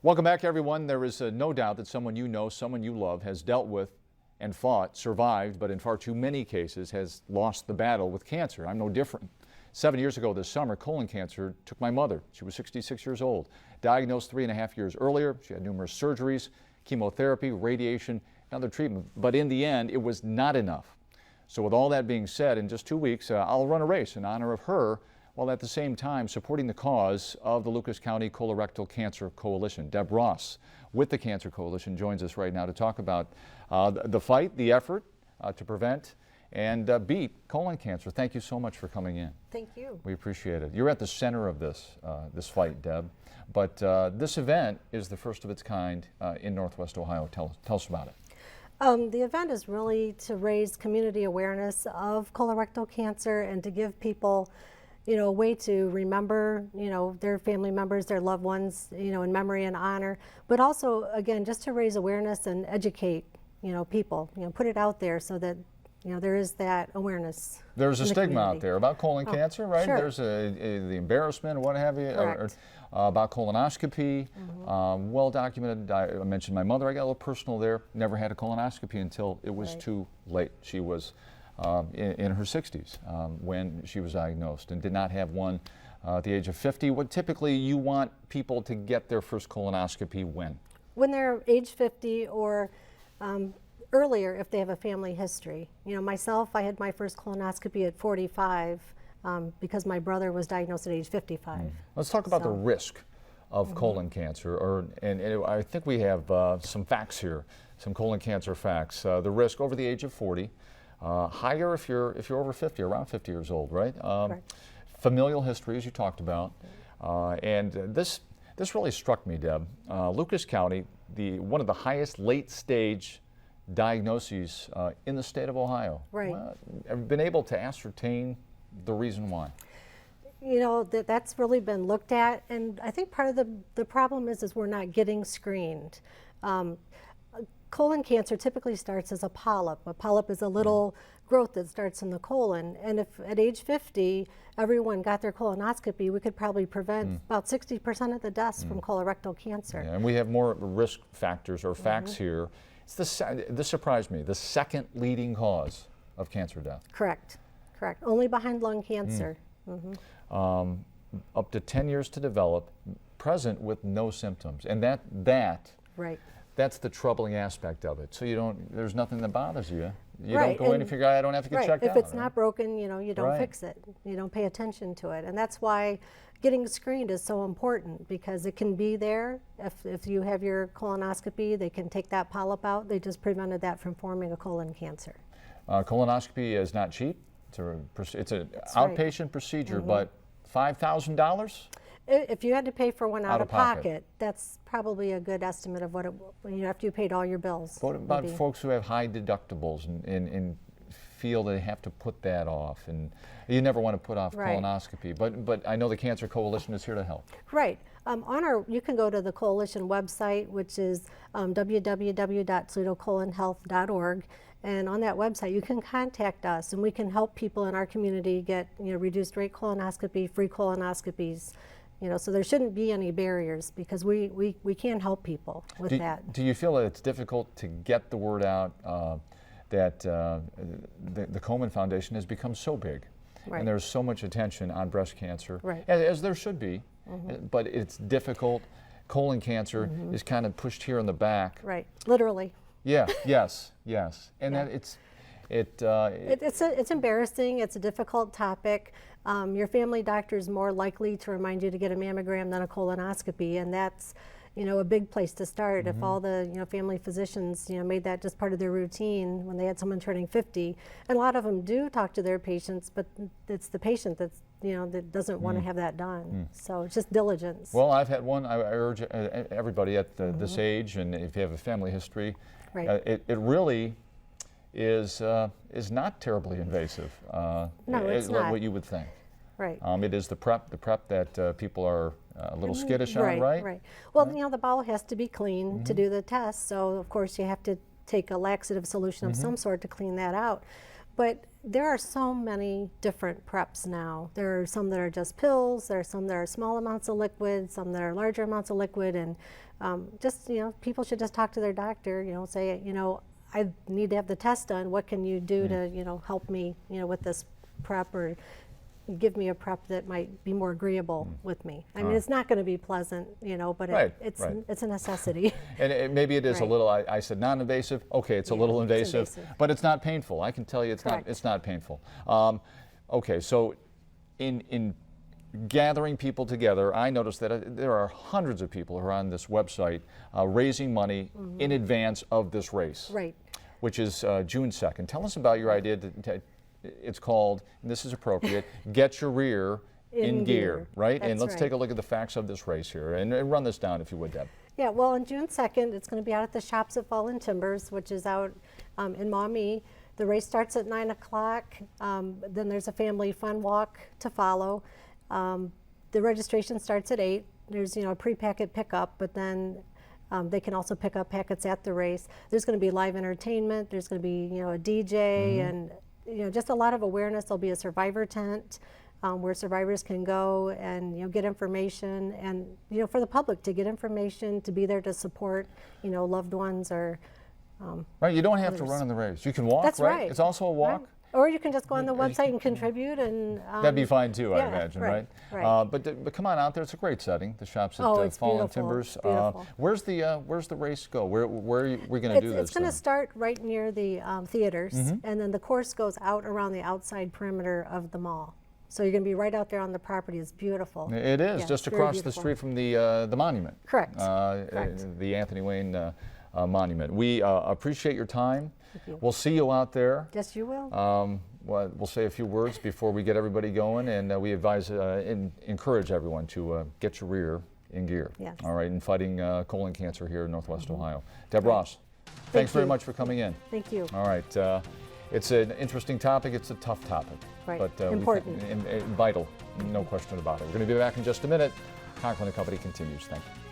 Welcome back, everyone. There is no doubt that someone you know, someone you love, has dealt with and fought, survived, but in far too many cases has lost the battle with cancer. I'm no different. 7 years ago this summer, colon cancer took my mother. She was 66 years old. Diagnosed 3.5 years earlier. She had numerous surgeries, chemotherapy, radiation, and other treatment. But in the end, it was not enough. So with all that being said, in just 2 weeks, I'll run a race in honor of her, while at the same time supporting the cause of the Lucas County Colorectal Cancer Coalition. Deb Ross with the Cancer Coalition joins us right now to talk about the fight, the effort to prevent and beat colon cancer. Thank you so much for coming in. Thank you. We appreciate it. You're at the center of this fight, Deb, but this event is the first of its kind in Northwest Ohio. Tell us about it. The event is really to raise community awareness of colorectal cancer and to give people a way to remember, their family members, their loved ones, in memory and honor, but also, again, just to raise awareness and educate, people, put it out there so that, there is that awareness. There's a stigma out there about colon cancer, right? Sure. There's the embarrassment, what have you, about colonoscopy, well documented. I mentioned my mother, I got a little personal there, never had a colonoscopy until it was too late. She was in her 60s when she was diagnosed and did not have one at the age of 50. What typically you want people to get their first colonoscopy when? When they're age 50 or earlier if they have a family history. Myself, I had my first colonoscopy at 45 because my brother was diagnosed at age 55. Let's talk about the risk of colon cancer, and I think we have some facts here, some colon cancer facts. The risk over the age of 40. Higher if you're over 50, around 50 years old, right? Familial history, as you talked about, and this really struck me, Deb. Lucas County, one of the highest late-stage diagnoses in the state of Ohio. Right. I've been able to ascertain the reason why. That's really been looked at, and I think part of the problem is we're not getting screened. Colon cancer typically starts as a polyp. A polyp is a little growth that starts in the colon, and if at age 50 everyone got their colonoscopy, we could probably prevent about 60% of the deaths from colorectal cancer. Yeah, and we have more risk factors or facts here. This surprised me, the second leading cause of cancer death. Correct, only behind lung cancer. Up to 10 years to develop, present with no symptoms, and that's the troubling aspect of it. So there's nothing that bothers you. You don't go in and figure out I don't have to get checked out. If it's not broken, you don't fix it. You don't pay attention to it. And that's why getting screened is so important, because it can be there. If you have your colonoscopy, they can take that polyp out. They just prevented that from forming a colon cancer. Colonoscopy is not cheap. It's an outpatient procedure, but $5,000? If you had to pay for one out of pocket, that's probably a good estimate of what after you paid all your bills. What about folks who have high deductibles and feel they have to put that off? And you never want to put off colonoscopy, but I know the Cancer Coalition is here to help. Right. You can go to the coalition website, which is www.toledocolonhealth.org. And on that website, you can contact us, and we can help people in our community get reduced rate colonoscopy, free colonoscopies. So there shouldn't be any barriers, because we can help people with that. Do you feel that it's difficult to get the word out that the Komen Foundation has become so big, and there's so much attention on breast cancer, as there should be, but it's difficult. Colon cancer is kind of pushed here in the back. Right, literally. Yeah, yes, and that it's embarrassing. It's a difficult topic. Your family doctor is more likely to remind you to get a mammogram than a colonoscopy, and that's a big place to start. If all the family physicians made that just part of their routine when they had someone turning 50, and a lot of them do talk to their patients, but it's the patient that's that doesn't want to have that done. So it's just diligence. Well, I've had one. I urge everybody at this age, and if you have a family history, it really is not terribly invasive. No, it's not. What you would think. Right. It is the prep that people are a little skittish on, right? Right. Well, the bowel has to be clean to do the test, so of course you have to take a laxative solution of some sort to clean that out. But there are so many different preps now. There are some that are just pills, there are some that are small amounts of liquid, some that are larger amounts of liquid, and just, people should just talk to their doctor, say, I need to have the test done. What can you do to, help me, with this prep, or give me a prep that might be more agreeable with me. I mean, it's not going to be pleasant, but it's a necessity. And maybe it is a little, I said non-invasive. Okay, it's a little invasive, but it's not painful. I can tell you it's not painful. Okay, so in gathering people together, I noticed that there are hundreds of people who are on this website raising money in advance of this race, which is June 2nd. Tell us about your idea. It's called, and this is appropriate, Get Your Rear in Gear, right? That's and let's take a look at the facts of this race here and run this down if you would, Deb. Yeah, well, on June 2nd, it's going to be out at the Shops at Fallen Timbers, which is out in Maumee. The race starts at 9 o'clock. Then there's a family fun walk to follow. The registration starts at 8. There's, a pre-packet pickup, but then they can also pick up packets at the race. There's going to be live entertainment. There's going to be, a DJ and just a lot of awareness. There'll be a survivor tent where survivors can go and get information, and for the public to get information, to be there to support loved ones or right. You don't have to run in the race. You can walk. That's right. It's also a walk. Right. Or you can just go on the website and contribute, and that'd be fine too, I imagine, right? Right. But come on out there. It's a great setting. The Shops at it's Fallen beautiful. Timbers. It's beautiful. Where's the race go? Where are we going to do this? It's going to start right near the theaters, and then the course goes out around the outside perimeter of the mall. So you're going to be right out there on the property. It's beautiful. It is, just across the street from the monument. Correct. The Anthony Wayne monument. We appreciate your time. Thank you. We'll see you out there. Yes, you will. We'll say a few words before we get everybody going, and we advise and encourage everyone to get your rear in gear. Yes. All right, in fighting colon cancer here in Northwest Ohio. Deb Ross, thanks very much for coming in. Thank you. All right. It's an interesting topic. It's a tough topic. Right. But important. And vital, no question about it. We're going to be back in just a minute. Conklin & Company continues. Thank you.